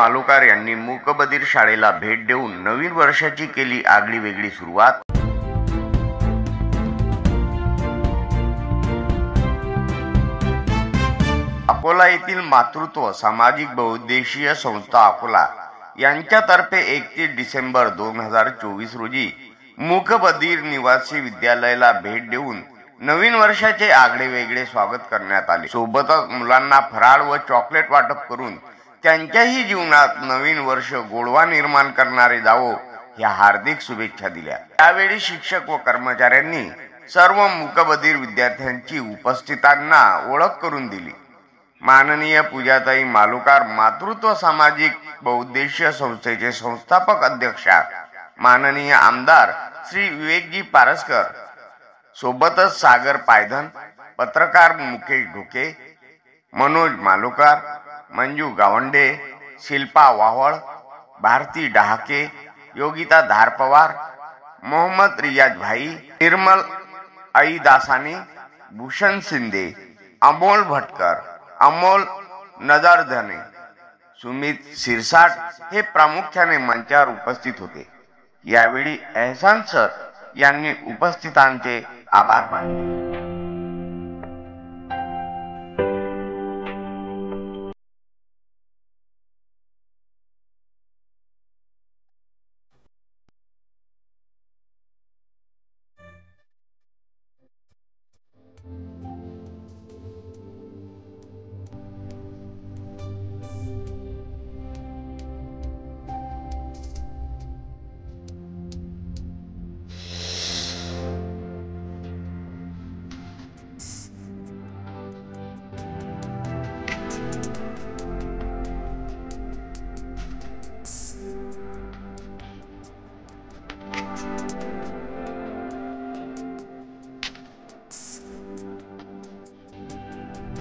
मालोकार यांनी मूकबधीर शाळेला भेट देऊन नवीन वर्षाची केली आगळीवेगळी सुरुवात। अकोला येथील मातृत्व सामाजिक बहुउद्देशीय संस्था अकोला यांच्यातर्फे 31 डिसेंबर 2024 रोजी मूकबधीर निवासी विद्यालयाला भेट देऊन नवीन वर्षाचे आगळेवेगळे स्वागत करण्यात आले। सोबतच मुलांना फराळ व चॉकलेट वाटप करून त्यांच्याही जीवनात नवीन वर्ष गोडवा निर्माण करणारे जावो या हार्दिक शुभेच्छा दिल्या। यावेळी शिक्षक व कर्मचाऱ्यांनी सर्व मूकबधीर विद्यार्थ्यांची उपस्थितांना ओळख करून दिली। माननीय पूजाताई मालोकार मातृत्व सामाजिक बहुउद्देशीय संस्थेचे संस्थापक अध्यक्षा माननीय आमदार श्री विवेकजी पारसकर, सोबतच सागर पायधन, पत्रकार मुकेश ढोके, मनोज मालोकार, मंजू गावंडे, शिल्पा वाहवळ, भारती डहाके, योगिता धारपवार, मोहम्मद रियाज भाई, निर्मल आई दासानी, भूषण शिंदे, अमोल भटकर, अमोल नजरधने, सुमित सिरसाट हे प्रामुख्याने मंचावर उपस्थित होते। यावेळी एहसान सर यांनी उपस्थितांचे आभार मानले।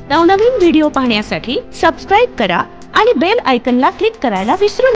नवनवीन व्हिडिओ पाहण्यासाठी सबस्क्राइब करा आणि बेल आयकॉनला क्लिक करायला विसरू नका।